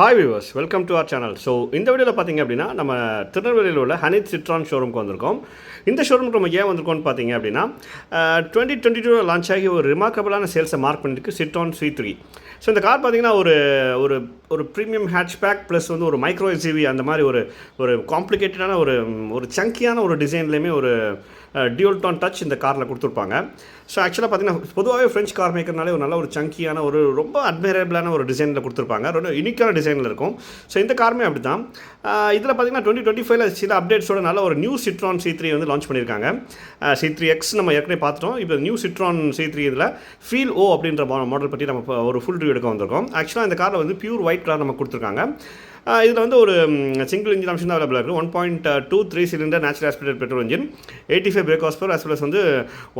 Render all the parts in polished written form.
Hi viewers, welcome to our channel. So இந்த வீடியோவில் பார்த்தீங்க அப்படின்னா நம்ம திருநெல்வேலியில் உள்ள ஹனித் சிட்ரான் ஷோரூமுக்கு வந்திருக்கோம். இந்த ஷோரூமுக்கு நம்ம ஏன் வந்திருக்கோம்னு பார்த்தீங்க அப்படின்னா 2022 லான்ச் ஆகி ஒரு ரிமார்க்கபிளான சேல்ஸை மார்க் பண்ணியிருக்கு சிட்ரான் C3. ஸோ இந்த கார் பார்த்தீங்கன்னா ஒரு ஒரு ஒரு ப்ரீமியம் ஹேட்ச்பேக் ப்ளஸ் வந்து ஒரு மைக்ரோ எஸ்யூவி அந்த மாதிரி ஒரு காம்ப்ளிகேட்டடான ஒரு சங்கியான ஒரு டிசைன்லேயுமே ஒரு டியூல் டோன் டச் இந்த காரில் கொடுத்துருப்பாங்க. ஸோ ஆக்சுவலாக பார்த்தீங்கன்னா பொதுவாகவே ஃப்ரெஞ்ச் கார் மேக்கர்னாலே ஒரு நல்ல ஒரு சங்கியான ஒரு ரொம்ப அட்மைரபிளான ஒரு டிசைனில் கொடுத்துருப்பாங்க. ரொம்ப யூனிக்கான டிசைனில் இருக்கும். ஸோ இந்த காருமே அப்படி தான். இதில் பார்த்தீங்கன்னா 2025 சில அப்டேட்ஸோட நல்ல ஒரு நியூ சிட்ரான் C3 வந்து லான்ச் பண்ணியிருக்காங்க. C3X நம்ம ஏற்கனவே பார்த்துட்டோம். இப்போ நியூ சிட்ரான் C3 இதில் ஃபீல் ஓ அப்படின்ற மாடல் பற்றி நம்ம ஒரு ஃபுல் ரிவ்யூ எடுக்க வந்திருக்கோம். ஆக்சுவலாக இந்த காரில் வந்து பியூர் ஒயிட் கலர் நம்ம கொடுத்துருக்காங்க. இதில் வந்து ஒரு சிங்கிள் இன்ஜின் ஆப்ஷன் தான் அவைலபிள் இருக்குது. 1.23 cylinder natural aspirated petrol engine, 85 break horse power, as well as வந்து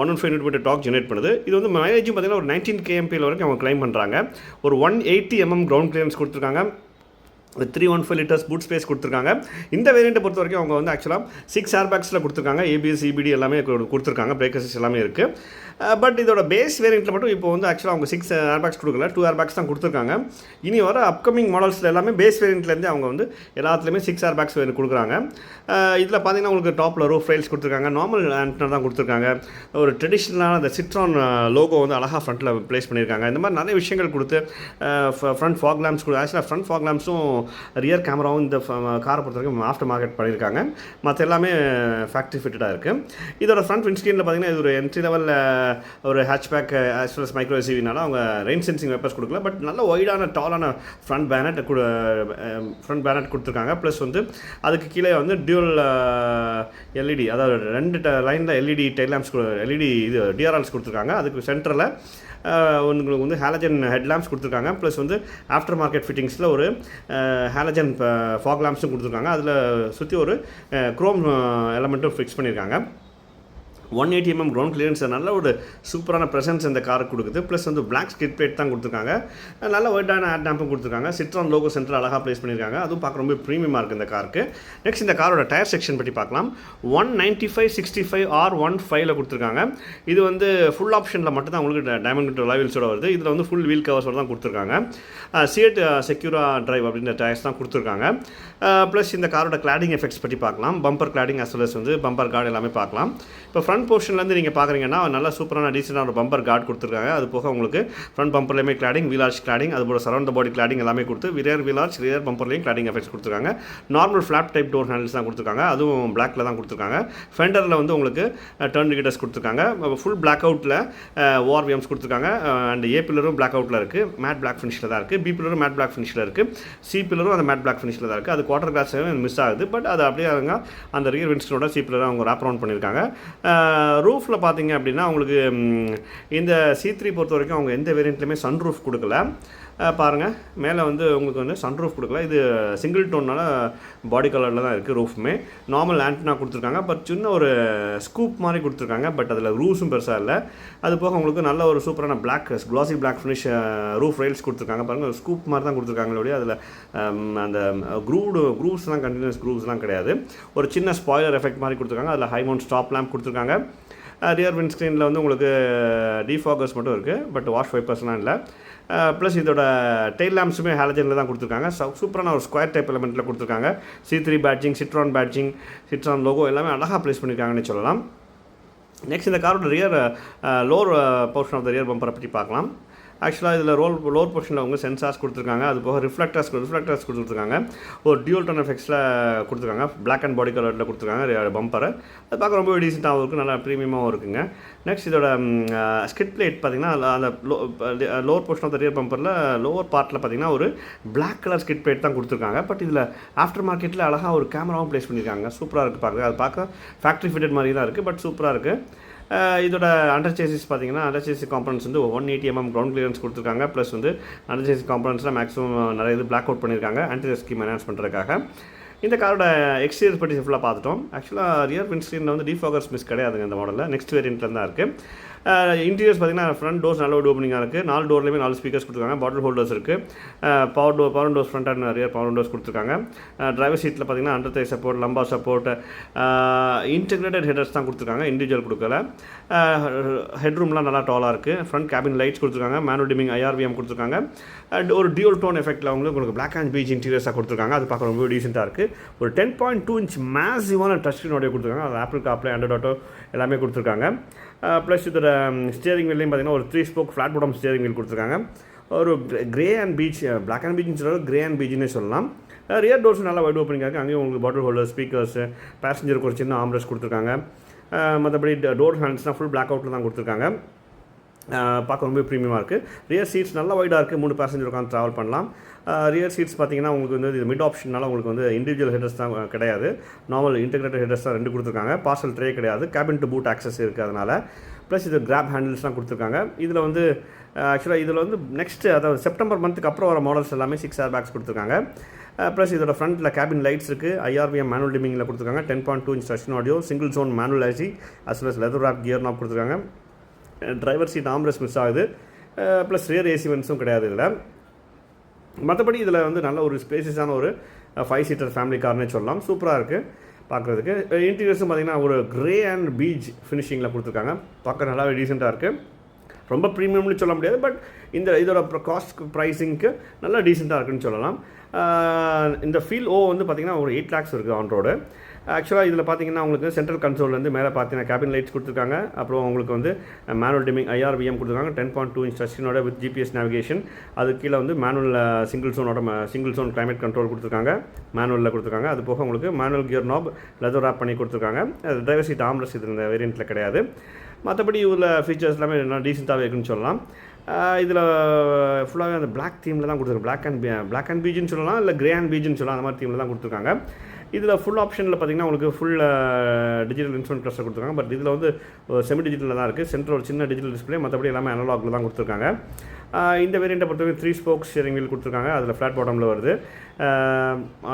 115 நியூட்டன் டார்க் ஜெனரேட் பண்ணுது. இது வந்து மைலேஜும் பார்த்தீங்கன்னா ஒரு 19 kmpl வரைக்கும் அவங்க கிளைம் பண்ணுறாங்க. ஒரு 180 mm கிரவுண்ட் கிளியரன்ஸ் கொடுத்துருக்காங்க. 315 லிட்டர்ஸ் பூட் ஸ்பேஸ் கொடுத்துருக்காங்க. இந்த வேரியண்ட்டை பொறுத்த வரைக்கும் அவங்க வந்து ஆக்சுவலாக 6 ஏர்பேக்ஸில் கொடுத்துருக்காங்க. ABS EBD எல்லாமே கொடுத்துருக்காங்க. பிரேக் அசிஸ்ட் எல்லாமே இருக்குது. பட் இதோட பேஸ் வேரியண்ட்டில் மட்டும் இப்போ வந்து ஆக்சுவலாக அவங்க 6 ஏர்பேக்ஸ் கொடுக்கல, 2 ஏர்பேக்ஸ் தான் கொடுத்துருக்காங்க. இனி வர அப்கமிங் மாடல்ஸில் எல்லாமே பேஸ் வேரியண்ட்லேருந்து அவங்க வந்து எல்லாத்துலேயுமே 6 ஏர்பேக்ஸ் கொடுக்குறாங்க. இதில் பார்த்தீங்கன்னா உங்களுக்கு டாப்பில் ரூஃப் ரைல்ஸ் கொடுத்துருக்காங்க. நார்மல் ஆண்டனா தான் கொடுத்துருக்காங்க. ஒரு ட்ரெடிஷ்னலான அந்த சிட்ரான் லோகோ வந்து அழகாக ஃப்ரண்ட்டில் ப்ளேஸ் பண்ணியிருக்காங்க. இந்த மாதிரி நிறைய விஷயங்கள் கொடுத்து ஃப்ரண்ட் ஃபாக் லேம்ப்ஸ் ஆக்சுவலாக ஃப்ரண்ட் ஃபாக் லேம்ப்ஸும் ரியர் கேமராவும் இந்த காரை பொறுத்த வரைக்கும் ஆஃப்டர் மார்க்கெட் பண்ணியிருக்காங்க. மற்ற எல்லாமே ஃபேக்ட்ரி ஃபிட்டடாக இருக்குது. இதோட ஃப்ரண்ட் விண்ட்ஸ்க்ரீனில் பார்த்தீங்கன்னா இது ஒரு என்ட்ரி லெவலில் ஒரு hatchback as well as micro எஸ்யூவினால அவங்க ரெயின் சென்சிங் வெப்பர்ஸ் கொடுக்கல. பட் நல்ல ஒய்டான டாலான ஃப்ரண்ட் பேனட் கொடுத்துருக்காங்க. ப்ளஸ் வந்து அதுக்கு கீழே வந்து டியூல் LED, அதாவது 2 லைனில் LED டைல் லேம்ப்ஸ் LED இது DRLs கொடுத்துருக்காங்க. அதுக்கு சென்டரில் உங்களுக்கு வந்து ஹாலஜன் ஹெட் லேம்ப்ஸ் கொடுத்துருக்காங்க. ப்ளஸ் வந்து ஆஃப்டர் மார்க்கெட் ஃபிட்டிங்ஸில் ஒரு ஹாலஜன் ஃபாக் லேம்ப்ஸும் கொடுத்துருக்காங்க. அதில் சுற்றி ஒரு குரோம் எலமெண்ட்டும் ஃபிக்ஸ் பண்ணியிருக்காங்க. 180 mm கிரவுண்ட் கிளியரன்ஸ் நல்ல ஒரு சூப்பரான ப்ரெசன்ஸ் இந்த காருக்கு கொடுக்குது. ப்ளஸ் வந்து பிளாக் ஸ்கிட் பிளேட் தான் கொடுத்துருக்காங்க. நல்ல ஒயிட்டான ஹேட் லேம்பும் கொடுத்துருக்காங்க. சிட்ரான் லோகோ சென்டர் அழகாக ப்ளேஸ் பண்ணியிருக்காங்க. அதுவும் பார்க்க ரொம்ப ப்ரீமியமாக இருக்குது இந்த காருக்கு. நெக்ஸ்ட் இந்த காரோட டயர் செக்ஷன் பற்றி பார்க்கலாம். 195/65 R15 கொடுத்துருக்காங்க. இது வந்து ஃபுல் ஆப்ஷனில் மட்டும் தான் உங்களுக்கு டைமண்ட் லாவில்ஸோட வருது. இதில் வந்து ஃபுல் வீல் கவர்ஸோட தான் கொடுத்துருக்காங்க. சியட் செக்யூரா டிரைவ் அப்படின்ற டயர்ஸ் தான் கொடுத்துருக்காங்க. ப்ளஸ் இந்த காரோட கிளாடிங் எஃபெக்ட்ஸ் பற்றி பார்க்கலாம். Bumper cladding as well as வந்து பம்பர் கார்டு எல்லாமே பார்க்கலாம். இப்போ ஃப்ரண்ட் போர்ஷன்லேருந்து நீங்கள் பார்க்குறீங்கன்னா நல்ல சூப்பரான டீசெண்டான ஒரு பம்பர் கார்டு கொடுத்துருக்காங்க. அது போக உங்களுக்கு ஃப்ரண்ட் பம்பர்லேயுமே கிளாடிங், வீல் ஆர்ச் கிளாடிங், அது போல சரௌண்ட் பாடி கிளாடிங் எல்லாமே கொடுத்து ரியர் வீல் ஆர்ச் ரியர் பம்பர்லேயும் கிளாடிங் எஃபெக்ட்ஸ் கொடுத்துருக்காங்க. Normal flap type door handles தான் கொடுத்துருக்காங்க. அதுவும் பிளாக்ல தான் கொடுத்துருக்காங்க. ஃபெண்டரில் வந்து உங்களுக்கு டர்ன் இண்டிகேட்டர்ஸ் கொடுத்துருக்காங்க. ஃபுல் பிளாக் அவுட்டில் ORVMs கொடுத்துருக்காங்க. அண்ட் A பில்லரும் பிளாக் அவுட்டில் இருக்குது. மேட் பிளாக் ஃபினிஷில் தான் இருக்குது. B பில்லரும் மேட் பிளாக் ஃபினிஷில் இருக்குது. C பில்லரும் அந்த மேட் பிளாக் ஃபினிஷில் தான் இருக்குது. அது குவார்டர் கிளாஸ் மிஸ் ஆகுது. பட் அது அப்படியே அந்த ரியர் வின்ஸ்டனோட C பில்லரை அவங்க ரேப் அரவுண்ட் பண்ணியிருக்காங்க. ரூஃபில் பார்த்தீங்க அப்படின்னா உங்களுக்கு இந்த C3 பொறுத்த வரைக்கும் அவங்க எந்த வேரியண்ட்லையுமே சன் ரூஃப் கொடுக்கல. பாருங்கள், மேலே வந்து உங்களுக்கு வந்து சன் ரூஃப் கொடுக்கல. இது சிங்கிள் டோன்னால பாடி கலரில் தான் இருக்குது. ரூஃபுமே நார்மல் ஆண்டனா கொடுத்துருக்காங்க. பட் சின்ன ஒரு ஸ்கூப் மாதிரி கொடுத்துருக்காங்க. பட் அதில் ரூஃபும் பெருசாக இல்லை. அது போக உங்களுக்கு நல்ல ஒரு சூப்பரான black classy black finish roof rails கொடுத்துருக்காங்க. பாருங்கள், ஸ்கூப் மாதிரி தான் கொடுத்துருக்காங்களே, அதில் அந்த க்ரூவ்ஸ்லாம் கண்டினியூஸ் க்ரூவ்ஸ்லாம் கிடையாது. ஒரு சின்ன ஸ்பாய்லர் எஃபெக்ட் மாதிரி கொடுத்துருக்காங்க. அதில் ஹை மவுண்ட் ஸ்டாப் லேம்ப் கொடுத்துருக்காங்க. ரியர் விண்ட் ஸ்க்ரீனில் வந்து உங்களுக்கு டிஃபாகர்ஸ் மட்டும் இருக்குது. பட் வாஷ் வைப்பர்ஸ்லாம் இல்லை. ப்ளஸ் இதோட டெயில் லேம்ப்ஸுமே ஹாலஜனில் தான் கொடுத்துருக்காங்க. சூப்பரான ஒரு ஸ்கொயர் டைப் எலமெண்ட்டில் கொடுத்துருக்காங்க. C3 badging, Citroen badging, Citroen logo எல்லாமே அழகாக ப்ளேஸ் பண்ணியிருக்காங்கன்னு சொல்லலாம். நெக்ஸ்ட் இந்த காரோட rear lower portion of the rear பம்பரை பற்றி பார்க்கலாம். ஆக்சுவலாக இதில் லோவர் போர்ஷனில் அவங்க சென்சார்ஸ் கொடுத்துருக்காங்க. அது போக ரிஃப்ளெக்டர்ஸ் கொடுத்துருக்காங்க. ஒரு டியூல் டோன் எஃபெக்ட்ஸில் கொடுத்துருக்காங்க. பிளாக் அண்ட் பாடி கலரில் கொடுத்துருக்காங்க பம்பரை. அது பார்க்க ரொம்ப டீசெண்டாகவும் இருக்குது, நல்லா ப்ரீமியமாகவும் இருக்குங்க. நெக்ஸ்ட் இதோட ஸ்கிட் பிளேட் பார்த்திங்கன்னா அந்த lower portion of the rear பம்பரில் லோவர் பார்ட்டில் பார்த்திங்கன்னா ஒரு பிளாக் கலர் ஸ்கிட் பிளேட் தான் கொடுத்துருக்காங்க. பட் இதில் ஆஃப்டர் மார்க்கெட்டில் அழகாக ஒரு கேமராவும் ப்ளேஸ் பண்ணியிருக்காங்க. சூப்பராக இருக்குது பார்க்குறது. அது பார்க்க ஃபேக்ட்ரி ஃபிட்டட் மாதிரி தான் இருக்குது. பட் சூப்பராக இருக்குது. இதோட அண்டர் சேசிஸ் பார்த்தீங்கன்னா அண்டர் சேசிஸ் காம்பனன்ட்ஸ் வந்து 180 mm கிரவுண்ட் கிளியரன்ஸ் கொடுத்துருக்காங்க. ப்ளஸ் வந்து அண்டர் சேசிஸ் காம்பனன்ட்ஸில் மேக்ஸிமம் நிறைய இது பிளாக் அவுட் பண்ணியிருக்காங்க ஆன்டி ஸ்கீம் என்ஹான்ஸ் பண்ணுறதுக்காக. இந்த காரோட எக்ஸ்டீரியர் பற்றி ஃபுல்லாக பார்த்துட்டோம். ஆக்சுவலாக ரியர் விண்ட்ஸ்க்ரீனில் வந்து டிஃபாகர்ஸ் மிஸ் கிடையாதுங்க இந்த மாடலில். நெக்ஸ்ட் வேரியண்ட்டில் தான் இருக்குது. இன்டீரியர்ஸ் பார்த்தீங்கன்னா ஃப்ரண்ட் டோர்ஸ் நல்ல ஒரு ஓப்பனிங்காக இருக்குது. 4 டோர்லையுமே 4 ஸ்பீக்கர்ஸ் கொடுத்துருக்காங்க. பாட்டில் ஹோல்டர்ஸ் இருக்குது. Power doors front and rear power doors கொடுத்துருக்காங்க. டிரைவர் சீட்டில் பார்த்தீங்கன்னா under thigh support, lumbar support, integrated headrests தான் கொடுத்துருக்காங்க, இண்டிவிஜுவல் கொடுக்கல. ஹெட்ரூம்லாம் நல்லா டாலாக இருக்குது. ஃப்ரண்ட் கேபின் லைட்ஸ் கொடுத்துருக்காங்க. மேனுவல் டிமிங் IRVM கொடுத்துருக்காங்க. ஒரு டியூல் டோன் எஃபெக்ட்டில் உங்களுக்கு பிளாக் அண்ட் பீச் இன்டீரியர்ஸாக கொடுத்துருக்காங்க. அது பார்க்க ரொம்ப டீசெண்டாக இருக்குது. ஒரு 10.2 inch மேசிவான டச் ஸ்க்ரீன் ஆடியோ கொடுத்துருக்காங்க. அது ஆப்பிள் காப்ளே, ஆண்ட்ராய்ட் ஆட்டோ எல்லாமே கொடுத்துருக்காங்க. ப்ளஸ் இதோட ஸ்டியரிங் வீல்லையும் பார்த்தீங்கன்னா ஒரு 3 spoke flat bottom steering wheel கொடுத்துருக்காங்க. ஒரு grey and beige, black and பீச்னு சொல்கிறது கிரே அண்ட் பீச்னே சொல்லலாம். ரியர் டோர்ஸ் நல்லா வைட் ஓப்பனிங் இருக்குது. அங்கேயும் உங்களுக்கு பாட்டில் ஹோல்டர், ஸ்பீக்கர்ஸு, பேசஞ்சருக்கு ஒரு சின்ன ஆம்ரெஸ்ட் கொடுத்துருக்காங்க. மற்றபடி டோர் ஹேண்ட்ஸ்னால் ஃபுல் பிளாக் அவுட்டில் தான் கொடுத்துருக்காங்க. பார்க்க ரொம்ப ப்ரீமியமாக இருக்குது. ரியர் சீட்ஸ் நல்லா வைடாக இருக்குது. 3 பேசஞ்சர் உட்காந்து ட்ராவல் பண்ணலாம். ரியர் சீட்ஸ் பார்த்தீங்கன்னா உங்களுக்கு வந்து இது மிட் ஆப்ஷனால உங்களுக்கு வந்து இண்டிவிஜுவல் ஹெடர்ஸ் தான் கிடையாது. நார்மல் இன்டெகிரேட்டட் ஹெடர்ஸ் தான் 2 கொடுத்துருக்காங்க. பார்சல் ட்ரே கிடையாது. கேபின் டு பூட் ஆக்சஸ் இருக்குது அதனால். ப்ளஸ் இது கிராப் ஹேண்டில்ஸ்லாம் கொடுத்துருக்காங்க. இதில் வந்து ஆக்சுவலாக இதில் வந்து நெக்ஸ்ட், அதாவது செப்டம்பர் மந்த்துக்கு அப்புறம் வர மாடல்ஸ் எல்லாமே 6 airbags கொடுத்துருக்காங்க. ப்ளஸ் இதோட ஃப்ரண்ட்டில் கேபின் லைட்ஸ் இருக்குது. IRVM மேனுவல் டிமிங்கில் கொடுத்துருக்காங்க. 10.2 inch touch audio, single zone manual AC, as well as leather wrap gear knob கொடுத்துருக்காங்க. டிரைவர் சீட் ஆம்ரெஸ்ட் மிஸ் ஆகுது. ப்ளஸ் ரியர் AC வென்ட்ஸும் கிடையாது இதில். மற்றபடி இதில் வந்து நல்ல ஒரு ஸ்பேசியஸான ஒரு 5 seater ஃபேமிலி கார்னே சொல்லலாம். சூப்பராக இருக்குது பார்க்குறதுக்கு. இன்டீரியர்ஸும் பார்த்திங்கன்னா ஒரு கிரே அண்ட் பீச் ஃபினிஷிங்கில் கொடுத்துருக்காங்க. பார்க்க நல்லாவே டீசெண்டாக இருக்குது. ரொம்ப ப்ரீமியம்னு சொல்ல முடியாது, பட் இதோட காஸ்ட் ப்ரைஸிங்க்கு நல்லா டீசெண்டாக இருக்குன்னு சொல்லலாம். இந்த ஃபீல் வந்து பார்த்திங்கன்னா ஒரு 8 lakhs இருக்குது ஆன் ரோடு. ஆக்சுவலாக இதில் பார்த்தீங்கன்னா உங்களுக்கு சென்ட்ரல் கன்சோல்லேருந்து மேலே பார்த்தீங்கன்னா கேபின் லைட்ஸ் கொடுத்துருக்காங்க. அப்புறம் உங்களுக்கு வந்து மேனுவல் டிமிங் IRVM கொடுத்துருக்காங்க. 10.2 inch டச் ஸ்க்ரீனோட வித் GPS நேவிகேஷன். அது கீழே வந்து manual single zone climate control கொடுத்துருக்காங்க. மேனுவலில் கொடுத்துருக்காங்க. அது போக உங்களுக்கு manual gear knob leather wrap பண்ணி கொடுத்துருக்காங்க. டிரைவர் சீட் ஆம்ரெஸ்ட் இது இந்த வேரியண்ட்டில் கிடையாது. மற்றபடி இதில் ஃபீச்சர்ஸ் எல்லாமே நல்லா டீசெண்டாகவே இருக்குன்னு சொல்லலாம். இதில் ஃபுல்லாகவே அந்த பிளாக் தீமில் தான் கொடுத்துருக்காங்க. பிளாக் அண்ட் பீஜ்னு சொல்லலாம், இல்லை கிரே அண்ட் பீஜ்னு சொல்லலாம். அந்த மாதிரி தீமில் தான் கொடுத்துருக்காங்க. இதில் ஃபுல் ஆப்ஷனில் பார்த்திங்கன்னா உங்களுக்கு ஃபுல் டிஜிட்டல் இன்ஸ்ட்ருமெண்ட் க்ளஸ்டர் கொடுத்துருக்காங்க. பட் இதில் வந்து செமி டிஜிட்டலில் தான் இருக்குது. சென்ட்ரல் ஒரு சின்ன டிஜிட்டல் டிஸ்பிளே, மற்றபடி எல்லாமே அனலாகில் தான் கொடுத்துருக்காங்க. இந்த வேரியண்ட்டை பொறுத்தவரைக்கும் 3 spoke ஸ்டியரிங் வீல் கொடுத்துருக்காங்க. அதில் ஃப்ளாட் பாட்டமில் வருது.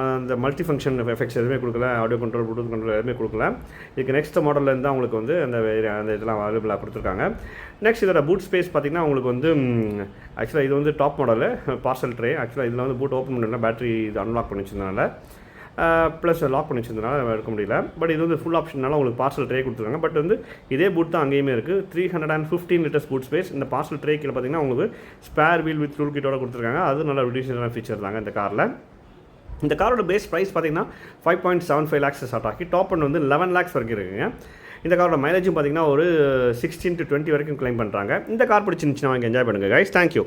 அந்த மல்டி ஃபங்க்ஷன் எஃபெக்ட்ஸ் எதுவுமே கொடுக்கல. ஆடியோ கண்ட்ரோல், ப்ளூடூத் கண்ட்ரோல் எதுவுமே கொடுக்கல. இதுக்கு நெக்ஸ்ட் மாடலில் இருந்தால் உங்களுக்கு வந்து அந்த இதெல்லாம் அவைலபிளாக கொடுத்துருக்காங்க. நெக்ஸ்ட் இதோட பூட் ஸ்பேஸ் பார்த்திங்கன்னா உங்களுக்கு வந்து ஆக்சுவலாக இது வந்து டாப் மாடலு பார்சல் ட்ரே. ஆக்சுவலாக இதில் வந்து பூட் ஓப்பன் பண்ணல, பேட்டரி இது அன்லாக் பண்ணி வச்சிருந்தனால, ப்ளஸ் லாக் பண்ணி வச்சிருந்தனால எடுக்க முடியல. பட் இது வந்து ஃபுல் ஆப்ஷனால உங்களுக்கு பார்சல் ட்ரே கொடுத்துருக்காங்க. பட் வந்து இதே பூட் தான் அங்கேயுமே இருக்குது. 315 liters பூட் ஸ்பேஸ். இந்த பார்சல் ட்ரே கீழே பார்த்தீங்கன்னா உங்களுக்கு ஸ்பேர் வீல் வித் டூல் கிட்டோட கொடுத்துருக்காங்க. அது நல்ல அடிஷனலான ஃபீச்சர் தாங்க இந்த காரில். இந்த காரோட பேஸ் ப்ரைஸ் பார்த்தீங்கன்னா 5.75 lakhs ஸ்டார்ட் ஆகி டாப் அண்ட் வந்து 11 lakhs வரைக்கும் இருக்குங்க. இந்த காரோட மைலேஜும் பார்த்தீங்கன்னா ஒரு 16 to 20 வரைக்கும் கிளைம் பண்ணுறாங்க. இந்த கார் பிடிச்சிருந்துச்சுன்னா வாங்கி என்ஜாய் பண்ணுங்கள் கைஸ். தேங்க்யூ.